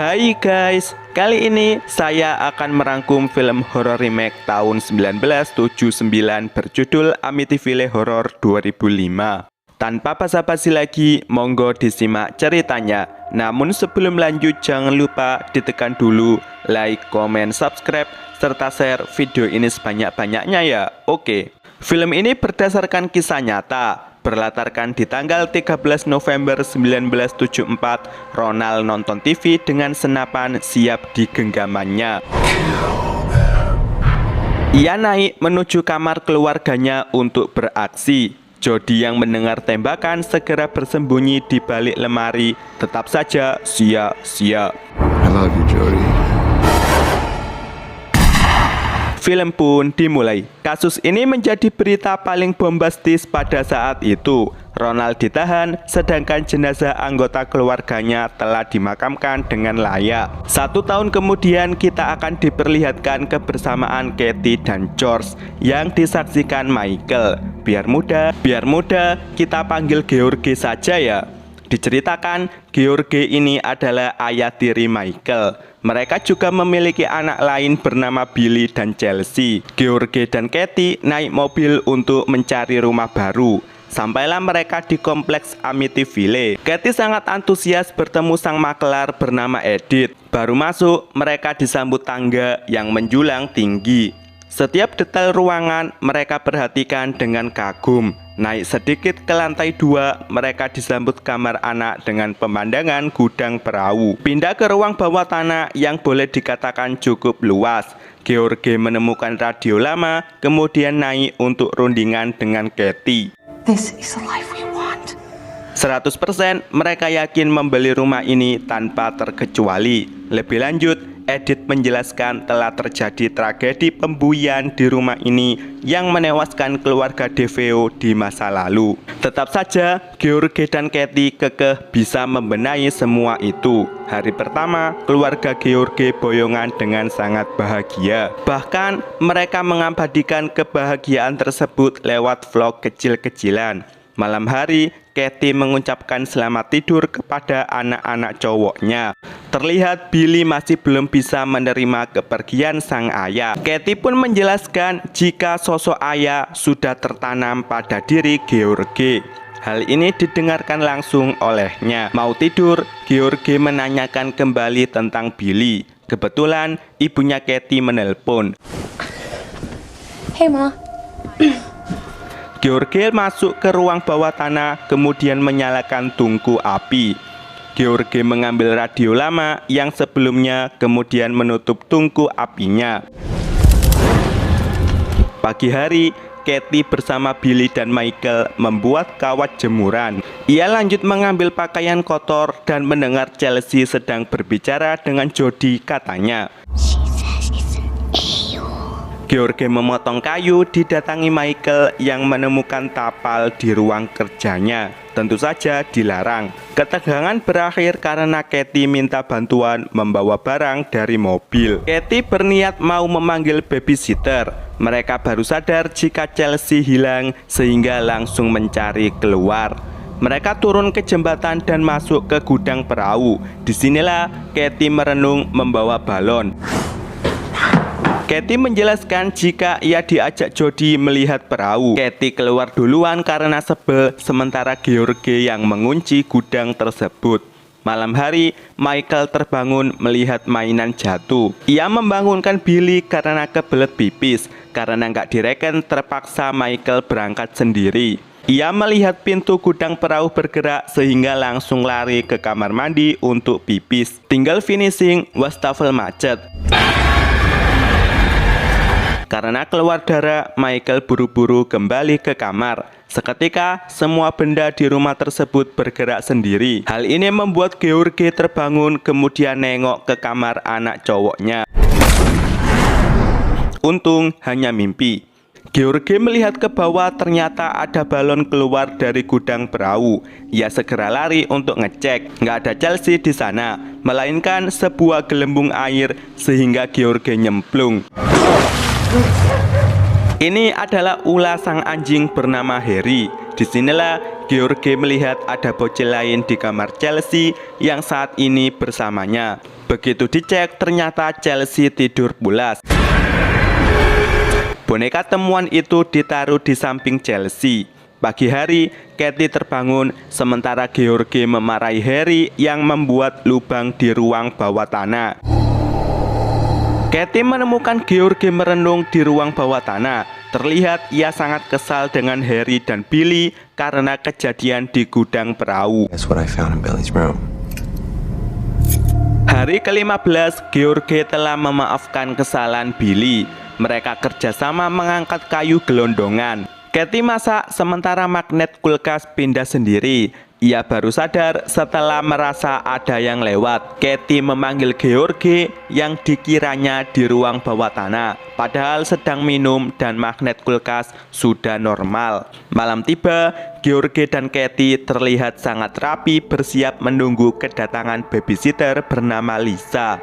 Hai guys, kali ini saya akan merangkum film horor remake tahun 1979 berjudul Amityville Horror 2005. Tanpa basa-basi lagi, monggo disimak ceritanya. Namun sebelum lanjut jangan lupa ditekan dulu like, comment, subscribe, serta share video ini sebanyak-banyaknya ya. Oke, film ini berdasarkan kisah nyata. Berlatarkan di tanggal 13 November 1974, Ronald nonton TV dengan senapan siap di genggamannya. Ia naik menuju kamar keluarganya untuk beraksi. Jody yang mendengar tembakan segera bersembunyi di balik lemari. Tetap saja sia-sia. I love you, Jody. Film pun dimulai. Kasus ini menjadi berita paling bombastis pada saat itu. Ronald ditahan, sedangkan jenazah anggota keluarganya telah dimakamkan dengan layak. 1 tahun kemudian kita akan diperlihatkan kebersamaan Kathy dan George yang disaksikan Michael. Biar mudah kita panggil George saja ya. Diceritakan, George ini adalah ayah tiri Michael. Mereka juga memiliki anak lain bernama Billy dan Chelsea. George dan Kathy naik mobil untuk mencari rumah baru. Sampailah mereka di kompleks Amityville. Kathy sangat antusias bertemu sang makelar bernama Edith. Baru masuk, mereka disambut tangga yang menjulang tinggi. Setiap detail ruangan mereka perhatikan dengan kagum. Naik sedikit ke lantai 2, mereka disambut kamar anak dengan pemandangan gudang perahu. Pindah ke ruang bawah tanah yang boleh dikatakan cukup luas. George menemukan radio lama, kemudian naik untuk rundingan dengan Kathy. This is the life we want. 100% mereka yakin membeli rumah ini tanpa terkecuali. Lebih lanjut, Edith menjelaskan telah terjadi tragedi pembuian di rumah ini yang menewaskan keluarga DeVeo di masa lalu. Tetap saja, George dan Kathy kekeh bisa membenahi semua itu. Hari pertama, keluarga George boyongan dengan sangat bahagia. Bahkan, mereka mengabadikan kebahagiaan tersebut lewat vlog kecil-kecilan. Malam hari, Kathy mengucapkan selamat tidur kepada anak-anak cowoknya. Terlihat Billy masih belum bisa menerima kepergian sang ayah. Kathy pun menjelaskan jika sosok ayah sudah tertanam pada diri George. Hal ini didengarkan langsung olehnya. Mau tidur, George menanyakan kembali tentang Billy. Kebetulan ibunya Kathy menelpon. Hey Ma. George masuk ke ruang bawah tanah, kemudian menyalakan tungku api. George mengambil radio lama yang sebelumnya, kemudian menutup tungku apinya. Pagi hari, Kathy bersama Billy dan Michael membuat kawat jemuran. Ia lanjut mengambil pakaian kotor dan mendengar Chelsea sedang berbicara dengan Jody, katanya. George memotong kayu, didatangi Michael yang menemukan tapal di ruang kerjanya. Tentu saja dilarang. Ketegangan berakhir karena Kathy minta bantuan membawa barang dari mobil. Kathy berniat mau memanggil babysitter. Mereka baru sadar jika Chelsea hilang sehingga langsung mencari keluar. Mereka turun ke jembatan dan masuk ke gudang perahu. Disinilah Kathy merenung membawa balon. Kathy menjelaskan jika ia diajak Jody melihat perahu. Kathy keluar duluan karena sebel, sementara George yang mengunci gudang tersebut. Malam hari, Michael terbangun melihat mainan jatuh. Ia membangunkan Billy karena kebelet pipis. Karena nggak direken, terpaksa Michael berangkat sendiri. Ia melihat pintu gudang perahu bergerak sehingga langsung lari ke kamar mandi untuk pipis. Tinggal finishing, wastafel macet. Karena keluar darah, Michael buru-buru kembali ke kamar. Seketika, semua benda di rumah tersebut bergerak sendiri. Hal ini membuat George terbangun, kemudian nengok ke kamar anak cowoknya. Untung hanya mimpi. George melihat ke bawah, ternyata ada balon keluar dari gudang perahu. Ia segera lari untuk ngecek. Nggak ada Chelsea di sana, melainkan sebuah gelembung air sehingga George nyemplung. Ini adalah ulah sang anjing bernama Harry. Disinilah George melihat ada bocil lain di kamar Chelsea yang saat ini bersamanya. Begitu dicek, ternyata Chelsea tidur pulas. Boneka temuan itu ditaruh di samping Chelsea. Pagi hari, Katie terbangun sementara George memarahi Harry yang membuat lubang di ruang bawah tanah. Katie menemukan George merenung di ruang bawah tanah. Terlihat ia sangat kesal dengan Harry dan Billy karena kejadian di gudang perahu. That's what I found in Billy's room. Hari ke-15, George telah memaafkan kesalahan Billy. Mereka kerjasama mengangkat kayu gelondongan. Katie masak sementara magnet kulkas pindah sendiri. Ia baru sadar setelah merasa ada yang lewat. Katie memanggil George yang dikiranya di ruang bawah tanah, padahal sedang minum dan magnet kulkas sudah normal. Malam tiba, George dan Katie terlihat sangat rapi bersiap menunggu kedatangan babysitter bernama Lisa.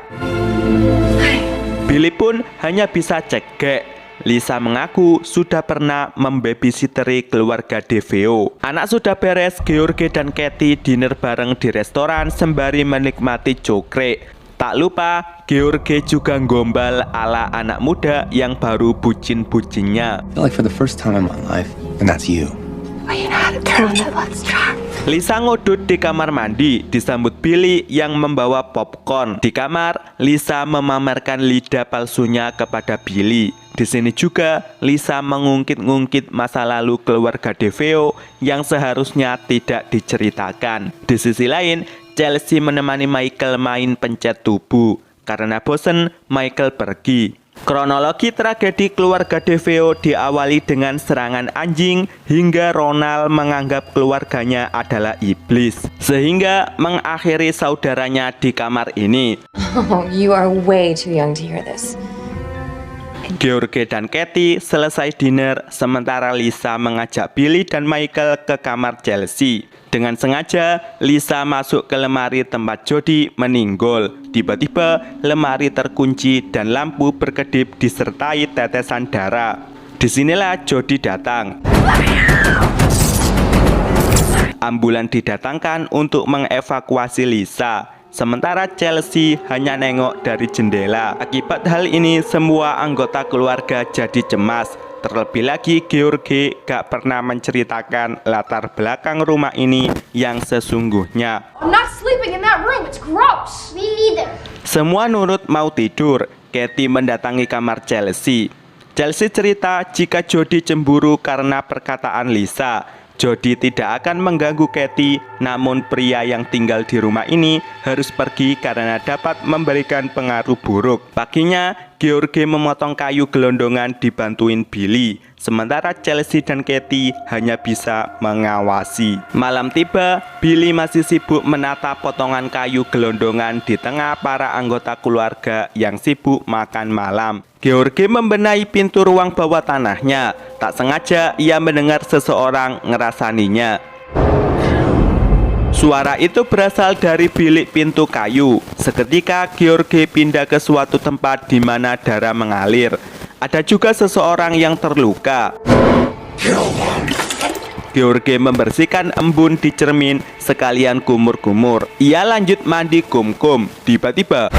Billy pun hanya bisa cekek. Lisa mengaku sudah pernah membabysitteri keluarga DeVeo. Anak sudah beres, George dan Katie dinner bareng di restoran sembari menikmati cokre. Tak lupa, George juga gombal ala anak muda yang baru bucin-bucinnya. I feel like for the first time in my life, and that's you. Well, you know how to turn on that Lucky Charm. Lisa ngodot di kamar mandi, disambut Billy yang membawa popcorn. Di kamar, Lisa memamerkan lidah palsunya kepada Billy. Di sini juga, Lisa mengungkit-ungkit masa lalu keluarga DeVeo yang seharusnya tidak diceritakan. Di sisi lain, Chelsea menemani Michael main pencet tubuh. Karena bosen, Michael pergi. Kronologi tragedi keluarga DeVeo diawali dengan serangan anjing hingga Ronald menganggap keluarganya adalah iblis, sehingga mengakhiri saudaranya di kamar ini. Oh, you are way too young to hear this. George dan Katie selesai dinner sementara Lisa mengajak Billy dan Michael ke kamar Chelsea. Dengan sengaja, Lisa masuk ke lemari tempat Jody meninggal. Tiba-tiba, lemari terkunci dan lampu berkedip disertai tetesan darah. Disinilah Jody datang. Ambulan didatangkan untuk mengevakuasi Lisa. Sementara Chelsea hanya nengok dari jendela. Akibat hal ini, semua anggota keluarga jadi cemas. Terlebih lagi, George gak pernah menceritakan latar belakang rumah ini yang sesungguhnya. I'm not sleeping in that room. It's gross. Me neither. Semua nurut mau tidur. Katie mendatangi kamar Chelsea. Chelsea cerita jika Jody cemburu karena perkataan Lisa. Jody tidak akan mengganggu Katie, namun pria yang tinggal di rumah ini harus pergi karena dapat memberikan pengaruh buruk. Paginya, George memotong kayu gelondongan dibantuin Billy, sementara Chelsea dan Katie hanya bisa mengawasi. Malam tiba, Billy masih sibuk menata potongan kayu gelondongan di tengah para anggota keluarga yang sibuk makan malam. George membenahi pintu ruang bawah tanahnya. Tak sengaja ia mendengar seseorang ngerasaninya. Suara itu berasal dari bilik pintu kayu. Seketika George pindah ke suatu tempat di mana darah mengalir. Ada juga seseorang yang terluka. George membersihkan embun di cermin sekalian kumur-kumur. Ia lanjut mandi kum-kum. Tiba-tiba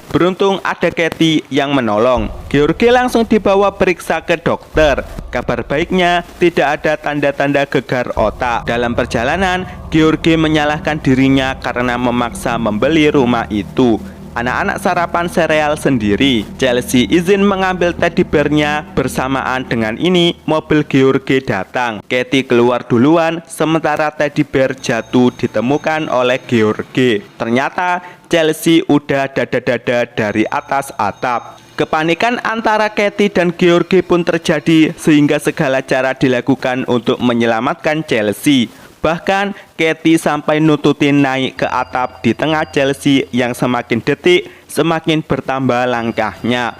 beruntung ada Katie yang menolong. George langsung dibawa periksa ke dokter. Kabar baiknya, tidak ada tanda-tanda gegar otak. Dalam perjalanan, George menyalahkan dirinya karena memaksa membeli rumah itu. Anak-anak sarapan sereal sendiri. Chelsea izin mengambil teddy bear-nya. Bersamaan dengan ini, mobil George datang. Katie keluar duluan, sementara teddy bear jatuh ditemukan oleh George. Ternyata Chelsea udah dada-dada dari atas atap. Kepanikan antara Katie dan George pun terjadi sehingga segala cara dilakukan untuk menyelamatkan Chelsea. Bahkan Katie sampai nututin naik ke atap di tengah Chelsea yang semakin detik semakin bertambah langkahnya.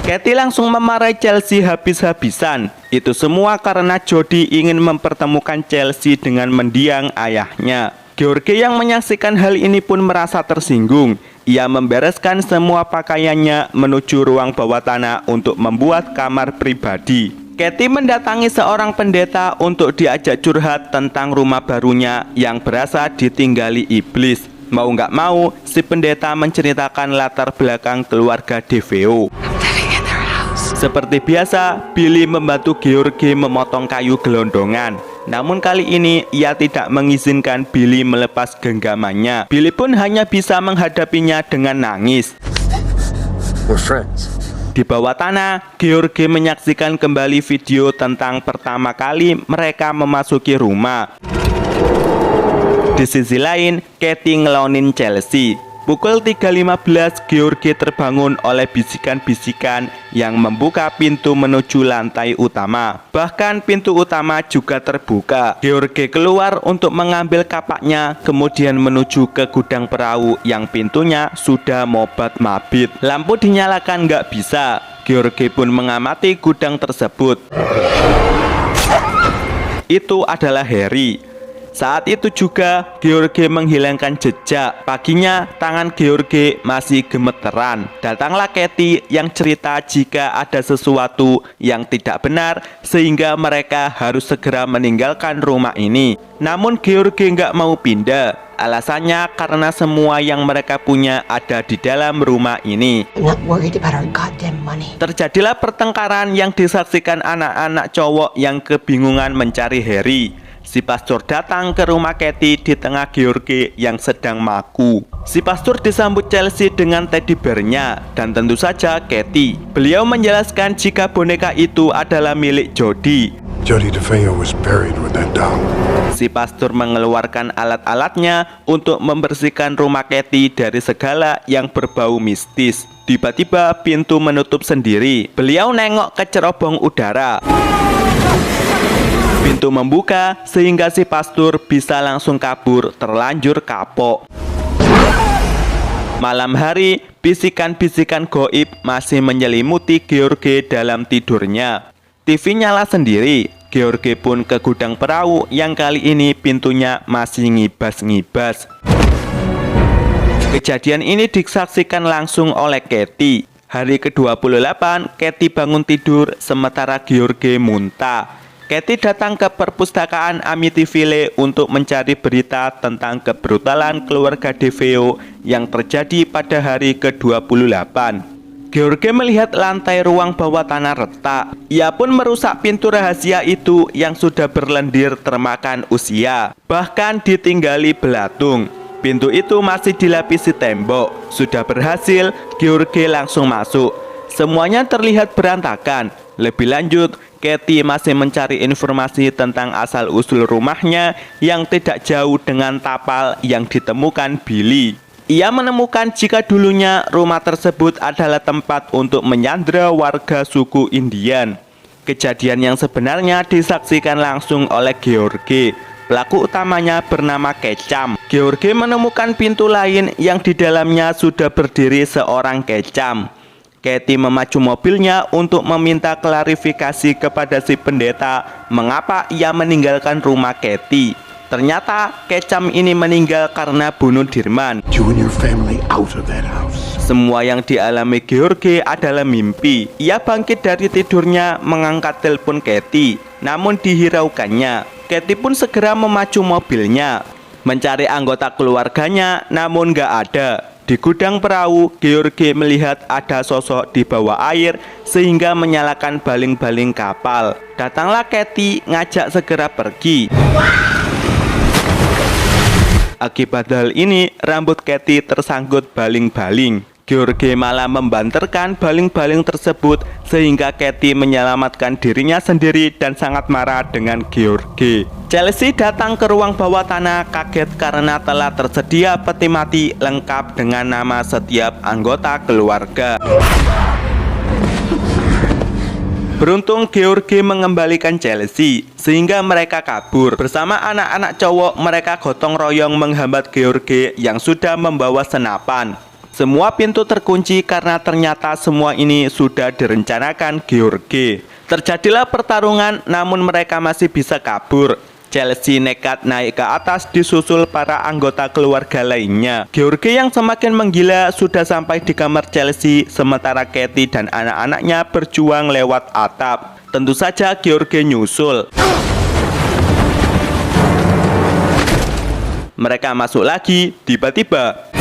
Katie langsung memarahi Chelsea habis-habisan. Itu semua karena Jody ingin mempertemukan Chelsea dengan mendiang ayahnya. George yang menyaksikan hal ini pun merasa tersinggung. Ia membereskan semua pakaiannya menuju ruang bawah tanah untuk membuat kamar pribadi. Katie mendatangi seorang pendeta untuk diajak curhat tentang rumah barunya yang berasa ditinggali iblis. Mau nggak mau, si pendeta menceritakan latar belakang keluarga DeVeo. Seperti biasa, Billy membantu George memotong kayu gelondongan. Namun kali ini ia tidak mengizinkan Billy melepas genggamannya. Billy pun hanya bisa menghadapinya dengan nangis. We're friends. Di bawah tanah, George menyaksikan kembali video tentang pertama kali mereka memasuki rumah. Di sisi lain, Katie ngelonin Chelsea. Pukul 3.15, George terbangun oleh bisikan-bisikan yang membuka pintu menuju lantai utama. Bahkan pintu utama juga terbuka. George keluar untuk mengambil kapaknya, kemudian menuju ke gudang perahu yang pintunya sudah mobat-mabit. Lampu dinyalakan nggak bisa. George pun mengamati gudang tersebut. Itu adalah Harry. Saat itu juga George menghilangkan jejak. Paginya tangan George masih gemeteran. Datanglah Katie yang cerita jika ada sesuatu yang tidak benar sehingga mereka harus segera meninggalkan rumah ini. Namun George nggak mau pindah. Alasannya karena semua yang mereka punya ada di dalam rumah ini. I'm not worried about our goddamn money. Terjadilah pertengkaran yang disaksikan anak-anak cowok yang kebingungan mencari Harry. Si pastor datang ke rumah Katie di tengah George yang sedang maku. Si pastor disambut Chelsea dengan teddy bear-nya dan tentu saja Katie. Beliau menjelaskan jika boneka itu adalah milik Jody. Jody DeVeo was buried with that doll. Si pastor mengeluarkan alat-alatnya untuk membersihkan rumah Katie dari segala yang berbau mistis. Tiba-tiba pintu menutup sendiri. Beliau nengok ke cerobong udara. Pintu membuka sehingga si pastor bisa langsung kabur terlanjur kapok. Malam hari, bisikan-bisikan goib masih menyelimuti George dalam tidurnya. TV nyala sendiri. George pun ke gudang perahu yang kali ini pintunya masih ngibas-ngibas. Kejadian ini disaksikan langsung oleh Katie. Hari ke-28, Katie bangun tidur sementara George muntah. Katie datang ke perpustakaan Amityville untuk mencari berita tentang kebrutalan keluarga DeVeo yang terjadi pada hari ke-28. George melihat lantai ruang bawah tanah retak. Ia pun merusak pintu rahasia itu yang sudah berlendir termakan usia, bahkan ditinggali belatung. Pintu itu masih dilapisi tembok. Sudah berhasil, George langsung masuk. Semuanya terlihat berantakan. Lebih lanjut, Katie masih mencari informasi tentang asal-usul rumahnya yang tidak jauh dengan tapal yang ditemukan Billy. Ia menemukan jika dulunya rumah tersebut adalah tempat untuk menyandra warga suku Indian. Kejadian yang sebenarnya disaksikan langsung oleh George. Pelaku utamanya bernama Kecam. George menemukan pintu lain yang di dalamnya sudah berdiri seorang Kecam. Katie memacu mobilnya untuk meminta klarifikasi kepada si pendeta mengapa ia meninggalkan rumah Katie. Ternyata Kecam ini meninggal karena bunuh Dirman. You and your family out of that house. Semua yang dialami George adalah mimpi. Ia bangkit dari tidurnya mengangkat telepon Katie, namun dihiraukannya. Katie pun segera memacu mobilnya mencari anggota keluarganya, namun nggak ada. Di gudang perahu, George melihat ada sosok di bawah air sehingga menyalakan baling-baling kapal. Datanglah Katie ngajak segera pergi. Akibat hal ini, rambut Katie tersangkut baling-baling. George malah membanterkan baling-baling tersebut sehingga Katie menyelamatkan dirinya sendiri dan sangat marah dengan George. Chelsea datang ke ruang bawah tanah kaget karena telah tersedia peti mati lengkap dengan nama setiap anggota keluarga. Beruntung George mengembalikan Chelsea sehingga mereka kabur. Bersama anak-anak cowok mereka gotong royong menghambat George yang sudah membawa senapan. Semua pintu terkunci karena ternyata semua ini sudah direncanakan George. Terjadilah pertarungan namun mereka masih bisa kabur. Chelsea nekat naik ke atas disusul para anggota keluarga lainnya. George yang semakin menggila sudah sampai di kamar Chelsea, sementara Katie dan anak-anaknya berjuang lewat atap. Tentu saja George nyusul. Mereka masuk lagi, tiba-tiba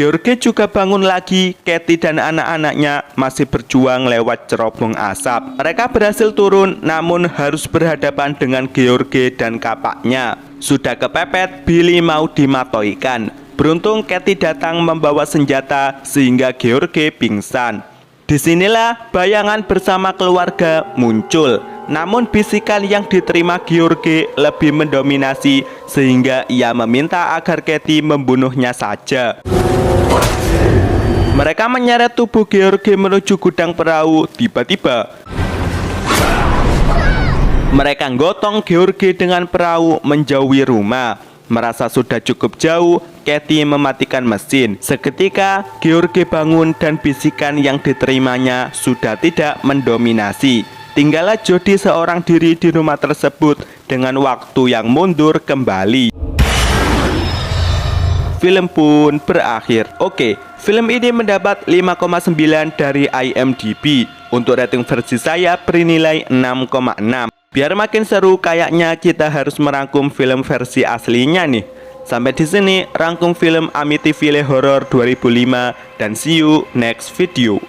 George juga bangun lagi. Katie dan anak-anaknya masih berjuang lewat cerobong asap. Mereka berhasil turun, namun harus berhadapan dengan George dan kapaknya. Sudah kepepet, Billy mau dimatoikan. Beruntung Katie datang membawa senjata sehingga George pingsan. Disinilah bayangan bersama keluarga muncul. Namun bisikan yang diterima George lebih mendominasi sehingga ia meminta agar Katie membunuhnya saja. Mereka menyeret tubuh George menuju gudang perahu. Tiba-tiba mereka gotong George dengan perahu menjauhi rumah. Merasa sudah cukup jauh, Katie mematikan mesin. Seketika George bangun dan bisikan yang diterimanya sudah tidak mendominasi. Tinggallah Jody seorang diri di rumah tersebut dengan waktu yang mundur kembali. Film pun berakhir. Oke, film ini mendapat 5,9 dari IMDb. Untuk rating versi saya bernilai 6,6. Biar makin seru, kayaknya kita harus merangkum film versi aslinya nih. Sampai di sini rangkum film Amityville Horror 2005 dan see you next video.